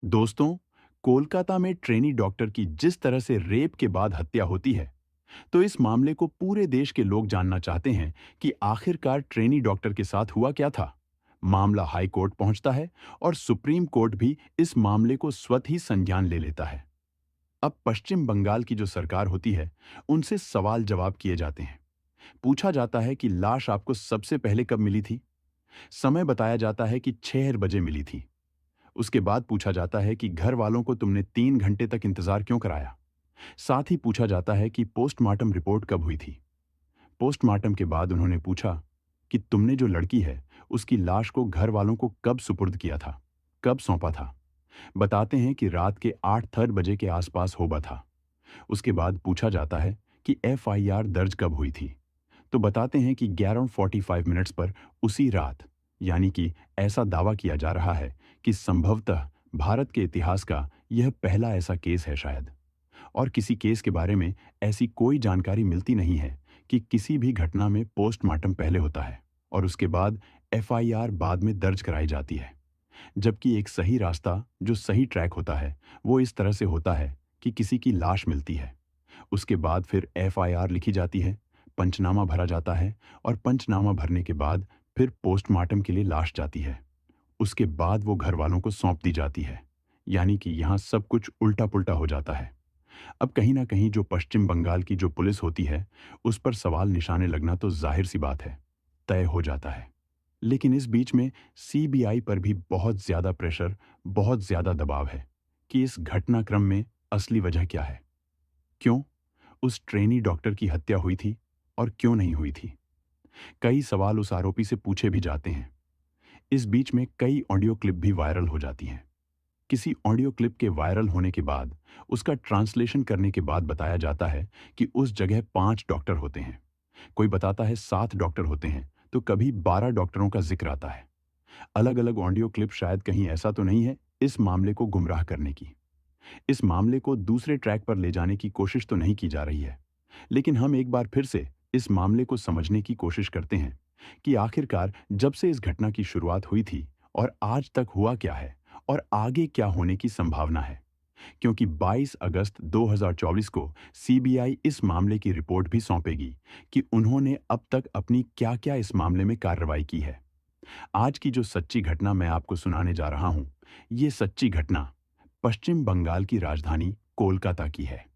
दोस्तों, कोलकाता में trainee doctor की जिस तरह से रेप के बाद हत्या होती है, तो इस मामले को पूरे देश के लोग जानना चाहते हैं कि आखिरकार ट्रेनी डॉक्टर के साथ हुआ क्या था। मामला हाई कोर्ट पहुंचता है और सुप्रीम कोर्ट भी इस मामले को स्वतः ही संज्ञान ले लेता है। अब पश्चिम बंगाल की जो सरकार होती है, उनसे सवाल जवाब किए जाते हैं। पूछा जाता है कि लाश आपको सबसे पहले कब मिली थी। समय बताया जाता है कि 6 बजे मिली थी। उसके बाद पूछा जाता है कि घर वालों को तुमने 3 घंटे तक इंतजार क्यों कराया। साथ ही पूछा जाता है कि पोस्टमार्टम रिपोर्ट कब हुई थी। पोस्टमार्टम के बाद उन्होंने पूछा कि तुमने जो लड़की है, उसकी लाश को घर वालों को कब सुपुर्द किया था, कब सौंपा था। बताते हैं कि रात के 8:30 बजे के आसपास होगा था। उसके बाद पूछा जाता है कि एफआईआर दर्ज कब हुई थी, तो बताते हैं कि 11:45 पर उसी रात। यानी कि ऐसा दावा किया जा रहा है कि संभवतः भारत के इतिहास का यह पहला ऐसा केस है शायद। और किसी केस के बारे में ऐसी कोई जानकारी मिलती नहीं है कि किसी भी घटना में पोस्टमार्टम पहले होता है और उसके बाद एफआईआर बाद में दर्ज कराई जाती है। जबकि एक सही रास्ता जो सही ट्रैक होता है, वो इस तरह से होता है कि किसी की लाश मिलती है, उसके बाद फिर एफआईआर लिखी जाती है, पंचनामा भरा जाता है और पंचनामा भरने के बाद फिर पोस्टमार्टम के लिए लाश जाती है। उसके बाद वो घर वालों को सौंप दी जाती है। यानी कि यहाँ सब कुछ उल्टा पुल्टा हो जाता है। अब कहीं ना कहीं जो पश्चिम बंगाल की जो पुलिस होती है, उस पर सवाल निशाने लगना तो जाहिर सी बात है, तय हो जाता है। लेकिन इस बीच में सीबीआई पर भी बहुत ज्यादा प्रेशर, बहुत ज्यादा दबाव है कि इस घटनाक्रम में असली वजह क्या है। क्यों उस ट्रेनी डॉक्टर की हत्या हुई थी और क्यों नहीं हुई थी। कई सवाल उस आरोपी से पूछे भी जाते हैं। इस बीच में कई ऑडियो क्लिप भी वायरल हो जाती हैं। किसी ऑडियो क्लिप के वायरल होने के बाद उसका ट्रांसलेशन करने के बाद बताया जाता है कि उस जगह 5 डॉक्टर होते हैं। कोई बताता है 7 डॉक्टर होते हैं, तो कभी 12 डॉक्टरों का जिक्र आता है। अलग अलग ऑडियो क्लिप शायद कहीं ऐसा तो नहीं है इस मामले को गुमराह करने की, इस मामले को दूसरे ट्रैक पर ले जाने की कोशिश तो नहीं की जा रही है। लेकिन हम एक बार फिर से इस मामले को समझने की कोशिश करते हैं कि आखिरकार जब से इस घटना की शुरुआत हुई थी और आज तक हुआ क्या है और आगे क्या होने की संभावना है। क्योंकि 22 अगस्त 2024 को सीबीआई इस मामले की रिपोर्ट भी सौंपेगी कि उन्होंने अब तक अपनी क्या-क्या इस मामले में कार्रवाई की है। आज की जो सच्ची घटना मैं आपको सुनाने जा रहा हूं, ये सच्ची घटना पश्चिम बंगाल की राजधानी कोलकाता की है।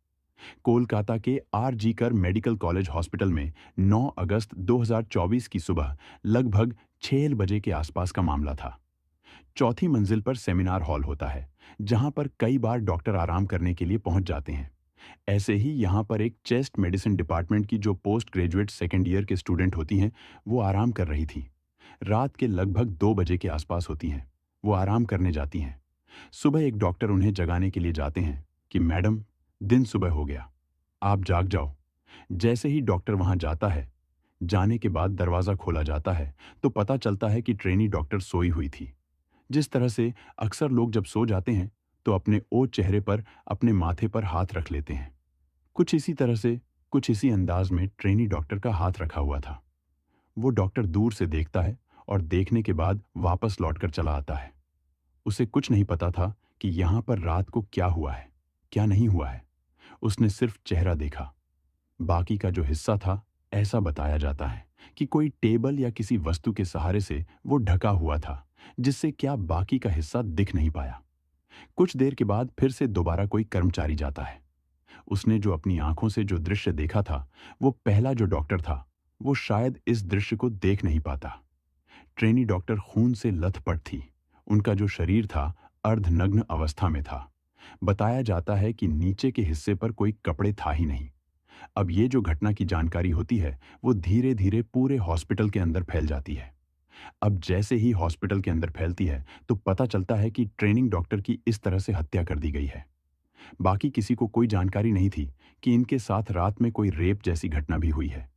कोलकाता के आर.जी. कर मेडिकल कॉलेज हॉस्पिटल में 9 अगस्त 2024 की सुबह लगभग 6 बजे के आसपास का मामला था। चौथी मंजिल पर सेमिनार हॉल होता है, जहां पर कई बार डॉक्टर आराम करने के लिए पहुंच जाते हैं। ऐसे ही यहां पर एक चेस्ट मेडिसिन डिपार्टमेंट की जो पोस्ट ग्रेजुएट सेकेंड ईयर के स्टूडेंट होती हैं, वो आराम कर रही थी। रात के लगभग 2 बजे के आसपास होती हैं। वो आराम करने जाती हैं। सुबह एक डॉक्टर उन्हें जगाने के लिए जाते हैं कि मैडम, दिन सुबह हो गया, आप जाग जाओ। जैसे ही डॉक्टर वहां जाता है, जाने के बाद दरवाजा खोला जाता है, तो पता चलता है कि ट्रेनी डॉक्टर सोई हुई थी। जिस तरह से अक्सर लोग जब सो जाते हैं, तो अपने ओझ चेहरे पर अपने माथे पर हाथ रख लेते हैं। कुछ इसी तरह से, कुछ इसी अंदाज में ट्रेनी डॉक्टर का हाथ रखा हुआ था। वो डॉक्टर दूर से देखता है और देखने के बाद वापस लौटकर चला आता है। उसे कुछ नहीं पता था कि यहाँ पर रात को क्या हुआ है, क्या नहीं हुआ है। उसने सिर्फ चेहरा देखा। बाकी का जो हिस्सा था, ऐसा बताया जाता है कि कोई टेबल या किसी वस्तु के सहारे से वो ढका हुआ था, जिससे क्या बाकी का हिस्सा दिख नहीं पाया। कुछ देर के बाद फिर से दोबारा कोई कर्मचारी जाता है। उसने जो अपनी आंखों से जो दृश्य देखा था, वो पहला जो डॉक्टर था, वो शायद इस दृश्य को देख नहीं पाता। ट्रेनी डॉक्टर खून से लथपथ थी। उनका जो शरीर था, अर्धनग्न अवस्था में था। बताया जाता है कि नीचे के हिस्से पर कोई कपड़े था ही नहीं। अब ये जो घटना की जानकारी होती है, वो धीरे धीरे पूरे हॉस्पिटल के अंदर फैल जाती है। अब जैसे ही हॉस्पिटल के अंदर फैलती है, तो पता चलता है कि ट्रेनिंग डॉक्टर की इस तरह से हत्या कर दी गई है। बाकी किसी को कोई जानकारी नहीं थी कि इनके साथ रात में कोई रेप जैसी घटना भी हुई है।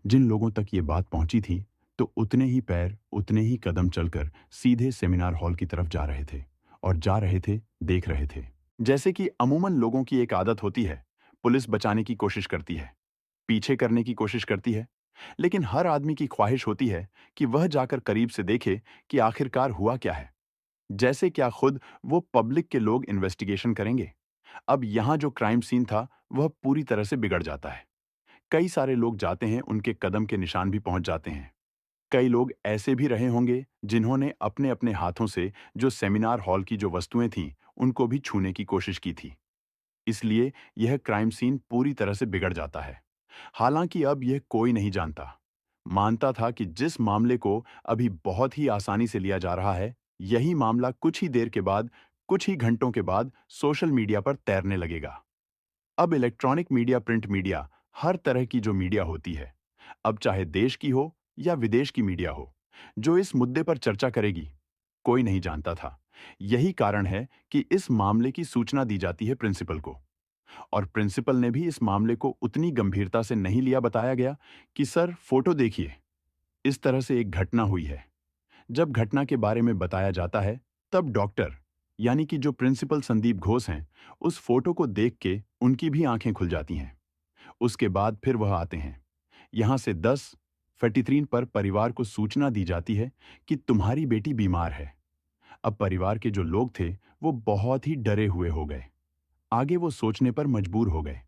जिन लोगों तक ये बात पहुंची थी, तो उतने ही पैर, उतने ही कदम चलकर सीधे सेमिनार हॉल की तरफ जा रहे थे और जा रहे थे, देख रहे थे। जैसे कि अमूमन लोगों की एक आदत होती है, पुलिस बचाने की कोशिश करती है, पीछे करने की कोशिश करती है, लेकिन हर आदमी की ख्वाहिश होती है कि वह जाकर करीब से देखे कि आखिरकार हुआ क्या है। जैसे क्या खुद वो पब्लिक के लोग इन्वेस्टिगेशन करेंगे। अब यहाँ जो क्राइम सीन था वह पूरी तरह से बिगड़ जाता है। कई सारे लोग जाते हैं, उनके कदम के निशान भी पहुंच जाते हैं। कई लोग ऐसे भी रहे होंगे जिन्होंने अपने अपने हाथों से जो सेमिनार हॉल की जो वस्तुएं थीं उनको भी छूने की कोशिश की थी। इसलिए यह क्राइम सीन पूरी तरह से बिगड़ जाता है। हालांकि अब यह कोई नहीं जानता। मानता था कि जिस मामले को अभी बहुत ही आसानी से लिया जा रहा है, यही मामला कुछ ही देर के बाद, कुछ ही घंटों के बाद सोशल मीडिया पर तैरने लगेगा। अब इलेक्ट्रॉनिक मीडिया, प्रिंट मीडिया, हर तरह की जो मीडिया होती है, अब चाहे देश की हो या विदेश की मीडिया हो, जो इस मुद्दे पर चर्चा करेगी, कोई नहीं जानता था। यही कारण है कि इस मामले की सूचना दी जाती है प्रिंसिपल को। और प्रिंसिपल ने भी इस मामले को उतनी गंभीरता से नहीं लिया। बताया गया कि सर फोटो देखिए, इस तरह से एक घटना हुई है। जब घटना के बारे में बताया जाता है, तब डॉक्टर यानी कि जो प्रिंसिपल संदीप घोष हैं, उस फोटो को देख के उनकी भी आंखें खुल जाती हैं। उसके बाद फिर वह आते हैं। यहाँ से 10:43 पर परिवार को सूचना दी जाती है कि तुम्हारी बेटी बीमार है। अब परिवार के जो लोग थे वो बहुत ही डरे हुए हो गए। आगे वो सोचने पर मजबूर हो गए।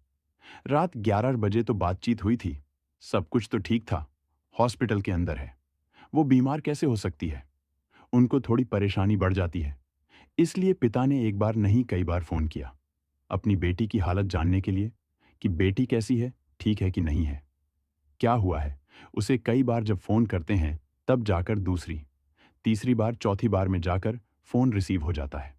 रात 11 बजे तो बातचीत हुई थी, सब कुछ तो ठीक था। हॉस्पिटल के अंदर है, वो बीमार कैसे हो सकती है। उनको थोड़ी परेशानी बढ़ जाती है। इसलिए पिता ने एक बार नहीं कई बार फोन किया अपनी बेटी की हालत जानने के लिए कि बेटी कैसी है, ठीक है कि नहीं है, क्या हुआ है। उसे कई बार जब फोन करते हैं तब जाकर दूसरी, तीसरी बार, चौथी बार में जाकर फोन रिसीव हो जाता है।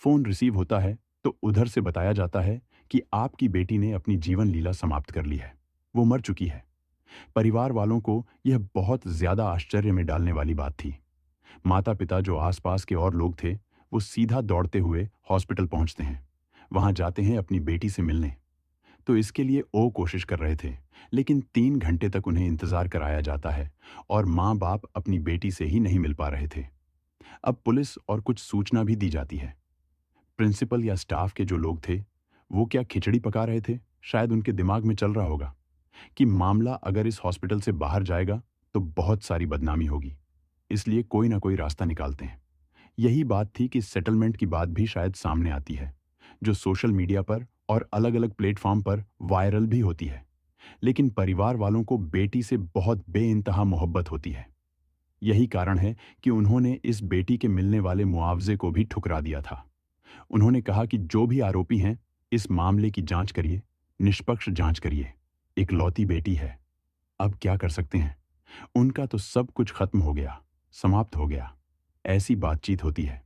फोन रिसीव होता है तो उधर से बताया जाता है कि आपकी बेटी ने अपनी जीवन लीला समाप्त कर ली है, वो मर चुकी है। परिवार वालों को यह बहुत ज्यादा आश्चर्य में डालने वाली बात थी। माता पिता जो आसपास के और लोग थे वो सीधा दौड़ते हुए हॉस्पिटल पहुंचते हैं। वहां जाते हैं अपनी बेटी से मिलने। तो इसके लिए ओ कोशिश कर रहे थे, लेकिन 3 घंटे तक उन्हें इंतजार कराया जाता है और माँ बाप अपनी बेटी से ही नहीं मिल पा रहे थे। अब पुलिस और कुछ सूचना भी दी जाती है। प्रिंसिपल या स्टाफ के जो लोग थे वो क्या खिचड़ी पका रहे थे, शायद उनके दिमाग में चल रहा होगा कि मामला अगर इस हॉस्पिटल से बाहर जाएगा तो बहुत सारी बदनामी होगी, इसलिए कोई ना कोई रास्ता निकालते हैं। यही बात थी कि सेटलमेंट की बात भी शायद सामने आती है, जो सोशल मीडिया पर और अलग अलग प्लेटफॉर्म पर वायरल भी होती है। लेकिन परिवार वालों को बेटी से बहुत बेइंतहा मोहब्बत होती है। यही कारण है कि उन्होंने इस बेटी के मिलने वाले मुआवजे को भी ठुकरा दिया था। उन्होंने कहा कि जो भी आरोपी हैं, इस मामले की जांच करिए, निष्पक्ष जांच करिए। इकलौती बेटी है, अब क्या कर सकते हैं। उनका तो सब कुछ खत्म हो गया, समाप्त हो गया। ऐसी बातचीत होती है।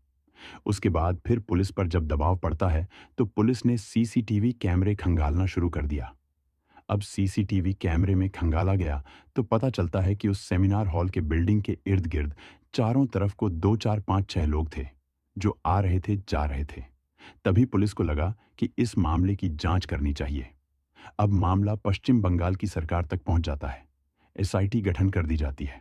उसके बाद फिर पुलिस पर जब दबाव पड़ता है तो पुलिस ने सीसीटीवी कैमरे खंगालना शुरू कर दिया। अब सीसीटीवी कैमरे में खंगाला गया तो पता चलता है कि उस सेमिनार हॉल के बिल्डिंग के इर्द गिर्द चारों तरफ को 2, 4, 5, 6 लोग थे जो आ रहे थे, जा रहे थे। तभी पुलिस को लगा कि इस मामले की जांच करनी चाहिए। अब मामला पश्चिम बंगाल की सरकार तक पहुंच जाता है। एसआईटी गठन कर दी जाती है।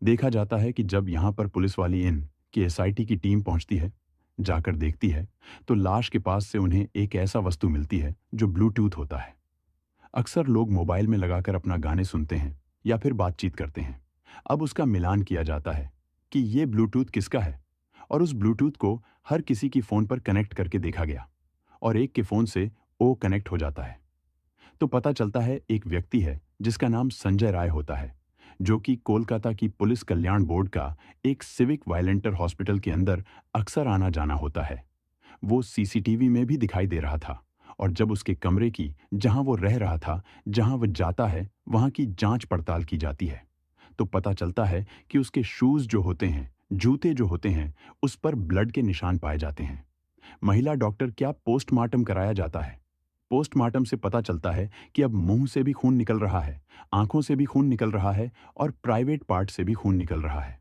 देखा जाता है कि जब यहां पर पुलिस वाली इन की एसआईटी की टीम पहुंचती है, जाकर देखती है, तो लाश के पास से उन्हें एक ऐसा वस्तु मिलती है जो ब्लूटूथ होता है। अक्सर लोग मोबाइल में लगाकर अपना गाने सुनते हैं या फिर बातचीत करते हैं। अब उसका मिलान किया जाता है कि ये ब्लूटूथ किसका है, और उस ब्लूटूथ को हर किसी की फोन पर कनेक्ट करके देखा गया और एक के फोन से ओ कनेक्ट हो जाता है। तो पता चलता है एक व्यक्ति है जिसका नाम संजय राय होता है, जो कि कोलकाता की पुलिस कल्याण बोर्ड का एक सिविक वायलेंटर हॉस्पिटल के अंदर अक्सर आना जाना होता है। वो सीसीटीवी में भी दिखाई दे रहा था और जब उसके कमरे की, जहां वो रह रहा था, जहां वो जाता है, वहां की जांच पड़ताल की जाती है तो पता चलता है कि उसके शूज जो होते हैं, जूते जो होते हैं, उस पर ब्लड के निशान पाए जाते हैं। महिला डॉक्टर क्या पोस्टमार्टम कराया जाता है। पोस्टमार्टम से पता चलता है कि अब मुंह से भी खून निकल रहा है, आंखों से भी खून निकल रहा है और प्राइवेट पार्ट से भी खून निकल रहा है।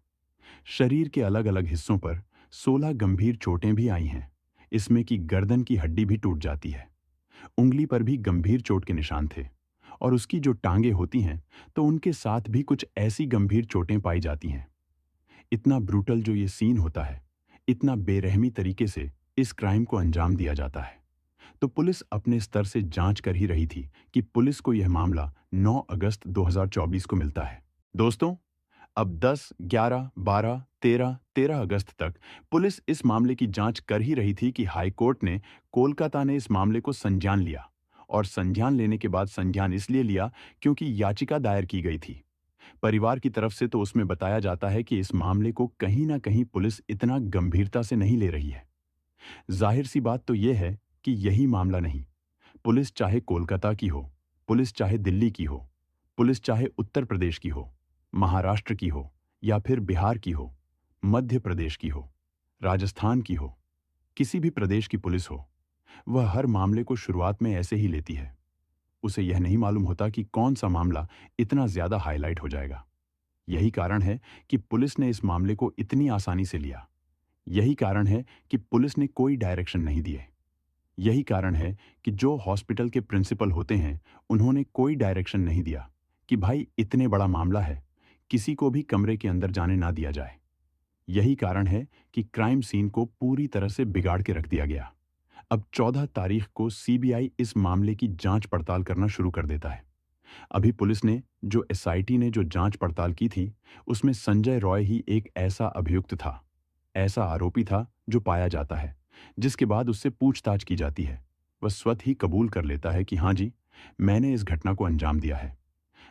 शरीर के अलग अलग हिस्सों पर 16 गंभीर चोटें भी आई हैं। इसमें कि गर्दन की हड्डी भी टूट जाती है। उंगली पर भी गंभीर चोट के निशान थे और उसकी जो टांगे होती हैं तो उनके साथ भी कुछ ऐसी गंभीर चोटें पाई जाती हैं। इतना ब्रूटल जो ये सीन होता है, इतना बेरहमी तरीके से इस क्राइम को अंजाम दिया जाता है। तो पुलिस अपने स्तर से जांच कर ही रही थी कि पुलिस को यह मामला 9 अगस्त 2024 को मिलता है। दोस्तों, अब 10, 11, 12, 13 अगस्त तक पुलिस इस मामले की जांच कर ही रही थी कि हाईकोर्ट ने कोलकाता ने इस मामले को संज्ञान लिया। और संज्ञान लेने के बाद संज्ञान इसलिए लिया क्योंकि याचिका दायर की गई थी। परिवार की तरफ से तो उसमें बताया जाता है कि इस मामले को कहीं ना कहीं पुलिस इतना गंभीरता से नहीं ले रही है। जाहिर सी बात तो यह है कि यही मामला नहीं, पुलिस चाहे कोलकाता की हो, पुलिस चाहे दिल्ली की हो, पुलिस चाहे उत्तर प्रदेश की हो, महाराष्ट्र की हो, या फिर बिहार की हो, मध्य प्रदेश की हो, राजस्थान की हो, किसी भी प्रदेश की पुलिस हो, वह हर मामले को शुरुआत में ऐसे ही लेती है। उसे यह नहीं मालूम होता कि कौन सा मामला इतना ज्यादा हाईलाइट हो जाएगा। यही कारण है कि पुलिस ने इस मामले को इतनी आसानी से लिया। यही कारण है कि पुलिस ने कोई डायरेक्शन नहीं दिए। यही कारण है कि जो हॉस्पिटल के प्रिंसिपल होते हैं, उन्होंने कोई डायरेक्शन नहीं दिया कि भाई इतने बड़ा मामला है, किसी को भी कमरे के अंदर जाने ना दिया जाए। यही कारण है कि क्राइम सीन को पूरी तरह से बिगाड़ के रख दिया गया। अब 14 तारीख को सीबीआई इस मामले की जांच पड़ताल करना शुरू कर देता है। अभी पुलिस ने जो एसआईटी ने जो जांच पड़ताल की थी, उसमें संजय रॉय ही एक ऐसा अभियुक्त था, ऐसा आरोपी था जो पाया जाता है, जिसके बाद उससे पूछताछ की जाती है। वह स्वतः ही कबूल कर लेता है कि हाँ जी, मैंने इस घटना को अंजाम दिया है।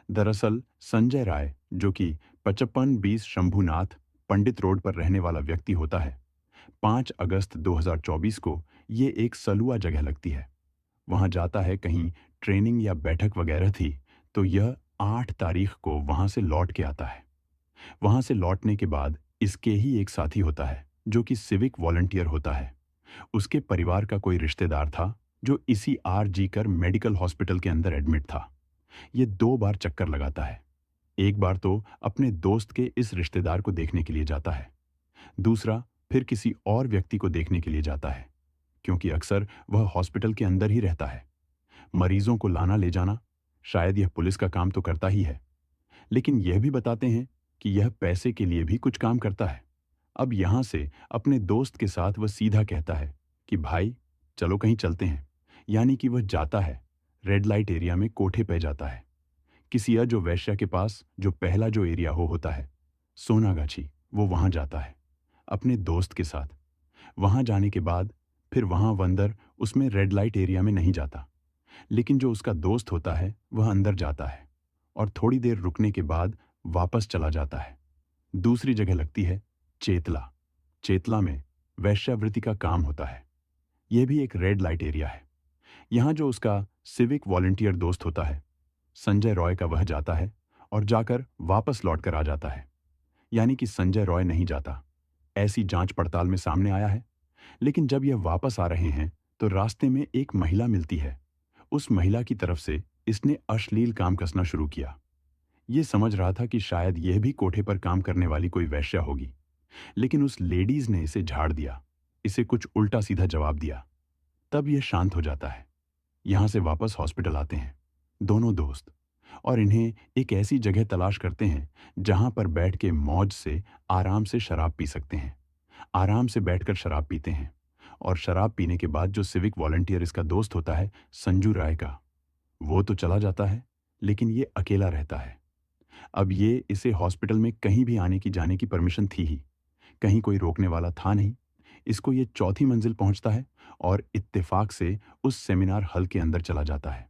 दरअसल संजय राय, जो कि 55-20 शंभुनाथ पंडित रोड पर रहने वाला व्यक्ति होता है, 5 अगस्त 2024 को ये एक सलुआ जगह लगती है, वहां जाता है। कहीं ट्रेनिंग या बैठक वगैरह थी, तो यह 8 तारीख को वहां से लौट के आता है। वहां से लौटने के बाद इसके ही एक साथी होता है, जो कि सिविक वॉलंटियर होता है। उसके परिवार का कोई रिश्तेदार था जो इसी आरजी कर मेडिकल हॉस्पिटल के अंदर एडमिट था। ये 2 बार चक्कर लगाता है। एक बार तो अपने दोस्त के इस रिश्तेदार को देखने के लिए जाता है, दूसरा फिर किसी और व्यक्ति को देखने के लिए जाता है, क्योंकि अक्सर वह हॉस्पिटल के अंदर ही रहता है। मरीजों को लाना ले जाना शायद यह पुलिस का काम तो करता ही है, लेकिन यह भी बताते हैं कि यह पैसे के लिए भी कुछ काम करता है। अब यहां से अपने दोस्त के साथ वह सीधा कहता है कि भाई चलो कहीं चलते हैं, यानी कि वह जाता है, रेड लाइट एरिया में कोठे पे जाता है, किसी अजो वैश्या के पास, जो पहला जो एरिया हो होता है सोनागाछी, वो वहां जाता है अपने दोस्त के साथ। वहां जाने के बाद फिर वहां वो अंदर उसमें रेड लाइट एरिया में नहीं जाता, लेकिन जो उसका दोस्त होता है वह अंदर जाता है और थोड़ी देर रुकने के बाद वापस चला जाता है। दूसरी जगह लगती है चेतला। चेतला में वैश्यावृत्ति का काम होता है। यह भी एक रेड लाइट एरिया है। यहां जो उसका सिविक वॉलंटियर दोस्त होता है संजय रॉय का, वह जाता है और जाकर वापस लौट कर आ जाता है, यानी कि संजय रॉय नहीं जाता। ऐसी जांच पड़ताल में सामने आया है। लेकिन जब यह वापस आ रहे हैं तो रास्ते में एक महिला मिलती है। उस महिला की तरफ से इसने अश्लील काम कसना शुरू किया। ये समझ रहा था कि शायद यह भी कोठे पर काम करने वाली कोई वैश्या होगी, लेकिन उस लेडीज ने इसे झाड़ दिया, इसे कुछ उल्टा सीधा जवाब दिया। तब यह शांत हो जाता है। यहां से वापस हॉस्पिटल आते हैं दोनों दोस्त, और इन्हें एक ऐसी जगह तलाश करते हैं जहां पर बैठ के मौज से आराम से शराब पी सकते हैं। आराम से बैठकर शराब पीते हैं, और शराब पीने के बाद जो सिविक वॉलंटियर इसका दोस्त होता है संजू राय का, वो तो चला जाता है, लेकिन ये अकेला रहता है। अब ये इसे हॉस्पिटल में कहीं भी आने की जाने की परमिशन थी ही, कहीं कोई रोकने वाला था नहीं। इसको ये चौथी मंजिल पहुंचता है और इत्तेफाक से उस सेमिनार हॉल के अंदर चला जाता है।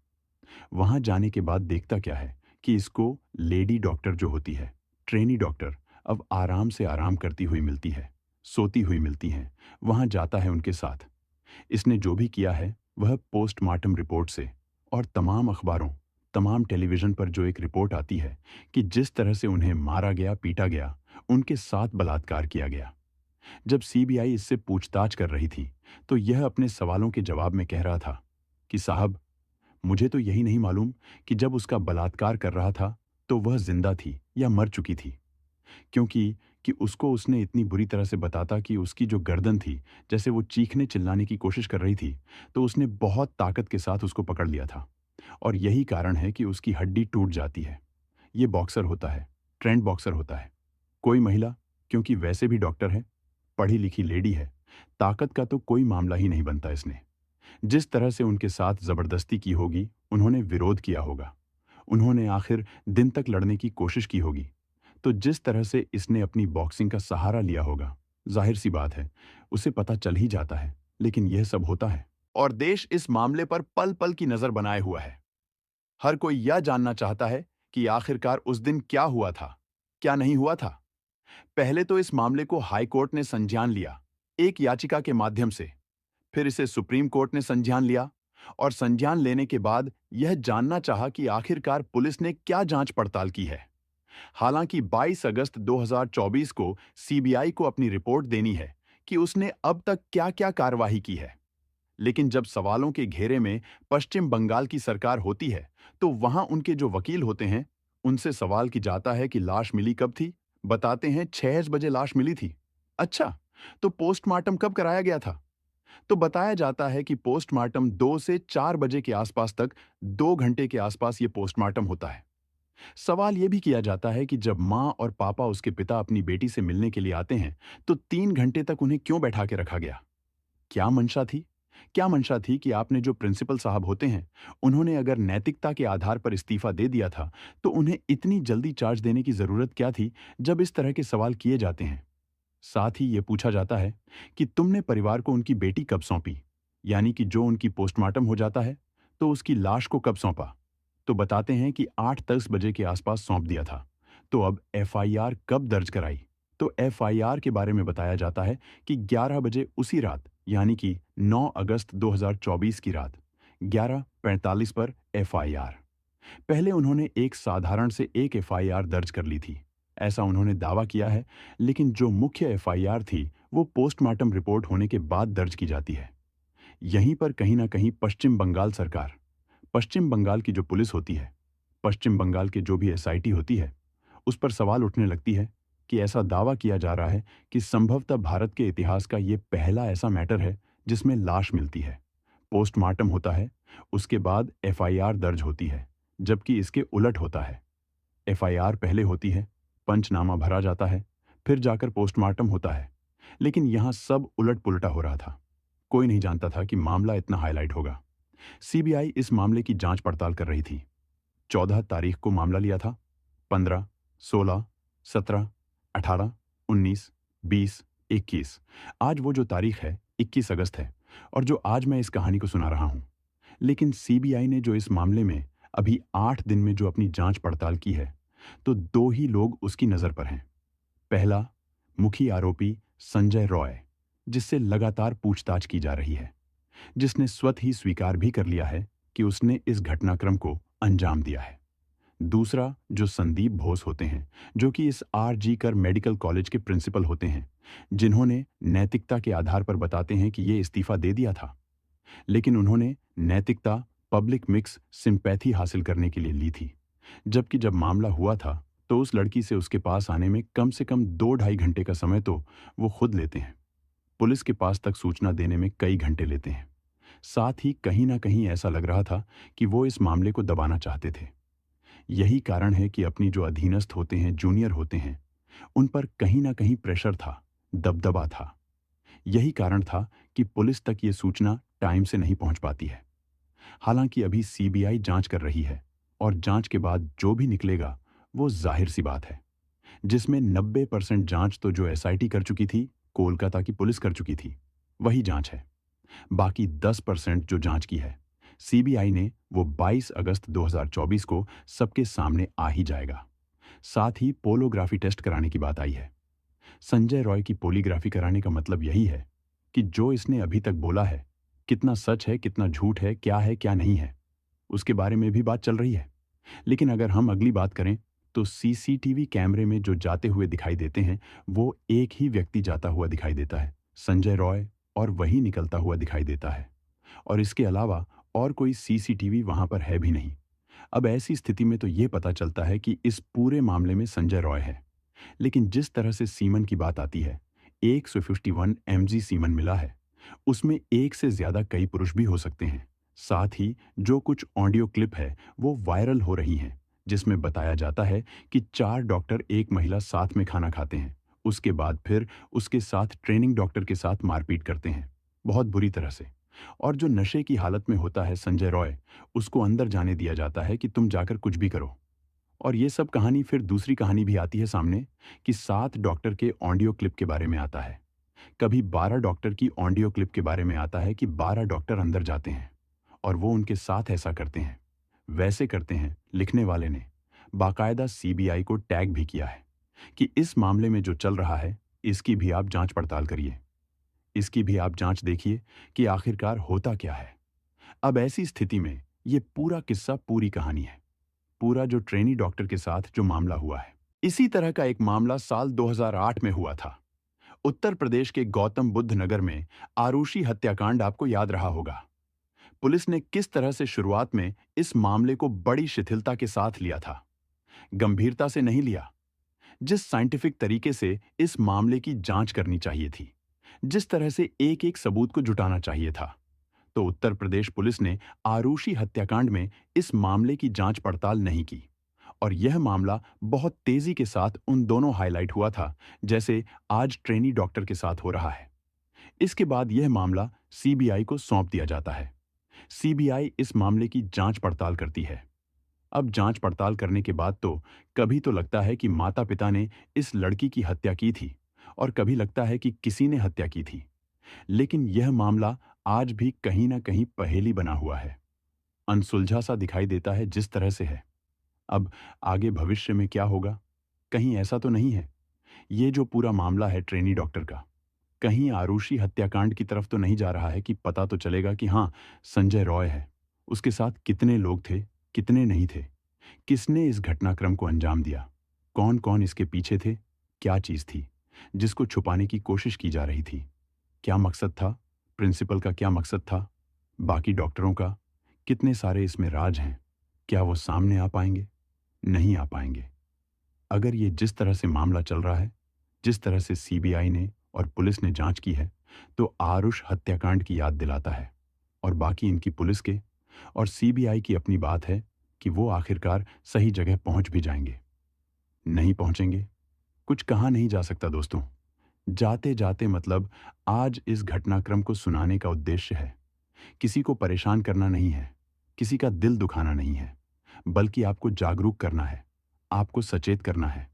वहां जाने के बाद देखता क्या है कि इसको लेडी डॉक्टर जो होती है, ट्रेनी डॉक्टर, अब आराम से आराम करती हुई मिलती है, सोती हुई मिलती हैं। वहां जाता है उनके साथ। इसने जो भी किया है वह पोस्टमार्टम रिपोर्ट से और तमाम अखबारों, तमाम टेलीविजन पर जो एक रिपोर्ट आती है कि जिस तरह से उन्हें मारा गया, पीटा गया, उनके साथ बलात्कार किया गया। जब सीबीआई इससे पूछताछ कर रही थी तो यह अपने सवालों के जवाब में कह रहा था कि साहब, मुझे तो यही नहीं मालूम कि जब उसका बलात्कार कर रहा था तो वह जिंदा थी या मर चुकी थी, क्योंकि उसको उसने इतनी बुरी तरह से बताता कि उसकी जो गर्दन थी, जैसे वो चीखने चिल्लाने की कोशिश कर रही थी, तो उसने बहुत ताकत के साथ उसको पकड़ लिया था, और यही कारण है कि उसकी हड्डी टूट जाती है। ये बॉक्सर होता है, ट्रेंड बॉक्सर होता है। कोई महिला, क्योंकि वैसे भी डॉक्टर है, पढ़ी लिखी लेडी है, ताकत का तो कोई मामला ही नहीं बनता। इसने जिस तरह से उनके साथ जबरदस्ती की होगी, उन्होंने विरोध किया होगा, उन्होंने आखिर दिन तक लड़ने की कोशिश की होगी, तो जिस तरह से इसने अपनी बॉक्सिंग का सहारा लिया होगा, जाहिर सी बात है, उसे पता चल ही जाता है। लेकिन यह सब होता है और देश इस मामले पर पल पल की नजर बनाए हुआ है। हर कोई यह जानना चाहता है कि आखिरकार उस दिन क्या हुआ था, क्या नहीं हुआ था। पहले तो इस मामले को हाई कोर्ट ने संज्ञान लिया, एक याचिका के माध्यम से। फिर इसे सुप्रीम कोर्ट ने संज्ञान लिया और संज्ञान लेने के बाद यह जानना चाहा कि आखिरकार पुलिस ने क्या जांच पड़ताल की है। हालांकि 22 अगस्त 2024 को सीबीआई को अपनी रिपोर्ट देनी है कि उसने अब तक क्या-क्या कार्रवाई की है। लेकिन जब सवालों के घेरे में पश्चिम बंगाल की सरकार होती है, तो वहां उनके जो वकील होते हैं, उनसे सवाल की जाता है कि लाश मिली कब थी। बताते हैं 6 बजे लाश मिली थी। अच्छा, तो पोस्टमार्टम कब कराया गया था? तो बताया जाता है कि पोस्टमार्टम 2 से 4 बजे के आसपास तक 2 घंटे के आसपास ये पोस्टमार्टम होता है। सवाल ये भी किया जाता है कि जब माँ और पापा उसके पिता अपनी बेटी से मिलने के लिए आते हैं, तो 3 घंटे तक उन्हें क्यों बैठा के रखा गया? क्या मंशा थी? क्या मंशा थी कि आपने जो प्रिंसिपल साहब होते हैं, उन्होंने अगर नैतिकता के आधार पर इस्तीफा दे दिया था, तो उन्हें इतनी जल्दी चार्ज देने की जरूरत क्या थी जब इस तरह के सवाल किए जाते हैं? साथ ही ये पूछा जाता है कि तुमने परिवार को उनकी बेटी कब सौंपी? यानी कि जो उनकी पोस्टमार्टम हो जाता है, तो उसकी लाश को कब सौंपा? तो बताते हैं कि 8-10 बजे के आसपास सौंप दिया था। तो अब एफआईआर कब दर्ज कराई? तो एफआईआर के बारे में बताया जाता है कि 11 बजे उसी रात, यानी कि 9 अगस्त 2024 की रात 11:45 पर एफआईआर। पहले उन्होंने एक साधारण से एक एफआईआर दर्ज कर ली थी, ऐसा उन्होंने दावा किया है। लेकिन जो मुख्य एफआईआर थी, वो पोस्टमार्टम रिपोर्ट होने के बाद दर्ज की जाती है। यहीं पर कहीं ना कहीं पश्चिम बंगाल सरकार, पश्चिम बंगाल की जो पुलिस होती है, पश्चिम बंगाल की जो भी एसआईटी होती है, उस पर सवाल उठने लगती है कि ऐसा दावा किया जा रहा है कि संभवतः भारत के इतिहास का ये पहला ऐसा मैटर है जिसमें लाश मिलती है, पोस्टमार्टम होता है, उसके बाद एफआईआर दर्ज होती है, जबकि इसके उलट होता है। एफआईआर पहले होती है, पंचनामा भरा जाता है, फिर जाकर पोस्टमार्टम होता है। लेकिन यहां सब उलट-पुलटा हो रहा था। कोई नहीं जानता था कि मामला इतना हाईलाइट होगा। सीबीआई इस मामले की जांच पड़ताल कर रही थी। 14 तारीख को मामला लिया था। 15, 16, 17, 18, 19, 20, 21। आज वो जो तारीख है, 21 अगस्त है, और जो आज मैं इस कहानी को सुना रहा हूं। लेकिन सीबीआई ने जो इस मामले में अभी 8 दिन में जो अपनी जांच पड़ताल की है, तो 2 ही लोग उसकी नजर पर हैं। पहला, मुख्य आरोपी संजय रॉय, जिससे लगातार पूछताछ की जा रही है, जिसने स्वतः ही स्वीकार भी कर लिया है कि उसने इस घटनाक्रम को अंजाम दिया है। दूसरा, जो संदीप घोष होते हैं, जो कि इस आरजी कर मेडिकल कॉलेज के प्रिंसिपल होते हैं, जिन्होंने नैतिकता के आधार पर बताते हैं कि ये इस्तीफा दे दिया था। लेकिन उन्होंने नैतिकता, पब्लिक मिक्स सिंपैथी हासिल करने के लिए ली थी। जबकि जब मामला हुआ था, तो उस लड़की से उसके पास आने में कम से कम 2-2.5 घंटे का समय तो वो खुद लेते हैं। पुलिस के पास तक सूचना देने में कई घंटे लेते हैं। साथ ही कहीं ना कहीं ऐसा लग रहा था कि वो इस मामले को दबाना चाहते थे। यही कारण है कि अपनी जो अधीनस्थ होते हैं, जूनियर होते हैं, उन पर कहीं ना कहीं प्रेशर था, दबदबा था। यही कारण था कि पुलिस तक ये सूचना टाइम से नहीं पहुंच पाती है। हालांकि अभी सीबीआई जांच कर रही है और जांच के बाद जो भी निकलेगा, वो जाहिर सी बात है, जिसमें 90% जांच तो जो एसआईटी कर चुकी थी, कोलकाता की पुलिस कर चुकी थी, वही जांच है। बाकी 10% जो जांच की है सीबीआई ने, वो 22 अगस्त 2024 को सबके सामने आ ही जाएगा। साथ ही पोलोग्राफी टेस्ट कराने की बात आई है। संजय रॉय की पोलीग्राफी कराने का मतलब यही है कि जो इसने अभी तक बोला है, कितना सच है, कितना झूठ है, क्या नहीं है, उसके बारे में भी बात चल रही है। लेकिन अगर हम अगली बात करें, तो सीसीटीवी कैमरे में जो जाते हुए दिखाई देते हैं, वो एक ही व्यक्ति जाता हुआ दिखाई देता है, संजय रॉय, और वही निकलता हुआ दिखाई देता है। और इसके अलावा और कोई सीसीटीवी वहां पर है भी नहीं। अब ऐसी स्थिति में तो ये पता चलता है कि इस पूरे मामले में संजय रॉय है। लेकिन जिस तरह से सीमन की बात आती है, 151 एमजी सीमन मिला है, उसमें एक से ज्यादा कई पुरुष भी हो सकते हैं। साथ ही जो कुछ ऑडियो क्लिप है, वो वायरल हो रही हैं, जिसमें बताया जाता है कि 4 डॉक्टर एक महिला साथ में खाना खाते हैं, उसके बाद फिर उसके साथ ट्रेनिंग डॉक्टर के साथ मारपीट करते हैं, बहुत बुरी तरह से। और जो नशे की हालत में होता है संजय रॉय, उसको अंदर जाने दिया जाता है कि तुम जाकर कुछ भी करो। और ये सब कहानी फिर दूसरी कहानी भी आती है सामने कि 7 डॉक्टर के ऑडियो क्लिप के बारे में आता है। कभी 12 डॉक्टर की ऑडियो क्लिप के बारे में आता है कि 12 डॉक्टर अंदर जाते हैं और वो उनके साथ ऐसा करते हैं। वैसे करते हैं, लिखने वाले ने बाकायदा सीबीआई को टैग भी किया है कि इस मामले में जो चल रहा है, इसकी भी आप जांच पड़ताल करिए। इसकी भी आप जांच देखिए कि आखिरकार होता क्या है। अब ऐसी स्थिति में ये पूरा किस्सा, पूरी कहानी है। पूरा जो ट्रेनी डॉक्टर के साथ जो मामला हुआ है। इसी तरह का एक मामला साल 2008 में हुआ था। उत्तर प्रदेश के गौतम बुद्ध नगर में आरुषि हत्याकांड आपको याद रहा होगा। पुलिस ने किस तरह से शुरुआत में इस मामले को बड़ी शिथिलता के साथ लिया था। गंभीरता से नहीं लिया। जिस साइंटिफिक तरीके से इस मामले की जांच करनी चाहिए थी, जिस तरह से एक एक सबूत को जुटाना चाहिए था, तो उत्तर प्रदेश पुलिस ने आरुषि हत्याकांड में इस मामले की जांच पड़ताल नहीं की और यह मामला बहुत तेजी के साथ उन दोनों हाईलाइट हुआ था जैसे आज ट्रेनी डॉक्टर के साथ हो रहा है। इसके बाद यह मामला सीबीआई को सौंप दिया जाता है। सीबीआई इस मामले की जांच पड़ताल करती है। अब जांच पड़ताल करने के बाद तो कभी तो लगता है कि माता पिता ने इस लड़की की हत्या की थी और कभी लगता है कि किसी ने हत्या की थी। लेकिन यह मामला आज भी कहीं ना कहीं पहेली बना हुआ है, अनसुलझा सा दिखाई देता है जिस तरह से है। अब आगे भविष्य में क्या होगा, कहीं ऐसा तो नहीं है ये जो पूरा मामला है ट्रेनी डॉक्टर का, कहीं आरुषि हत्याकांड की तरफ तो नहीं जा रहा है कि पता तो चलेगा कि हाँ, संजय रॉय है, उसके साथ कितने लोग थे, कितने नहीं थे, किसने इस घटनाक्रम को अंजाम दिया, कौन कौन इसके पीछे थे, क्या चीज थी जिसको छुपाने की कोशिश की जा रही थी, क्या मकसद था, प्रिंसिपल का क्या मकसद था, बाकी डॉक्टरों का, कितने सारे इसमें राज हैं, क्या वो सामने आ पाएंगे, नहीं आ पाएंगे। अगर ये जिस तरह से मामला चल रहा है, जिस तरह से सीबीआई ने और पुलिस ने जांच की है, तो आरुष हत्याकांड की याद दिलाता है और बाकी इनकी पुलिस के और सीबीआई की अपनी बात है कि वो आखिरकार सही जगह पहुंच भी जाएंगे, नहीं पहुंचेंगे, कुछ कहा नहीं जा सकता दोस्तों। जाते जाते मतलब आज इस घटनाक्रम को सुनाने का उद्देश्य है किसी को परेशान करना नहीं है, किसी का दिल दुखाना नहीं है, बल्कि आपको जागरूक करना है, आपको सचेत करना है।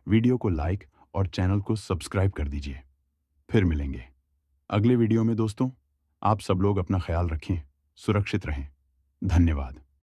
वीडियो को लाइक और चैनल को सब्सक्राइब कर दीजिए। फिर मिलेंगे अगले वीडियो में दोस्तों। आप सब लोग अपना ख्याल रखें, सुरक्षित रहें। धन्यवाद।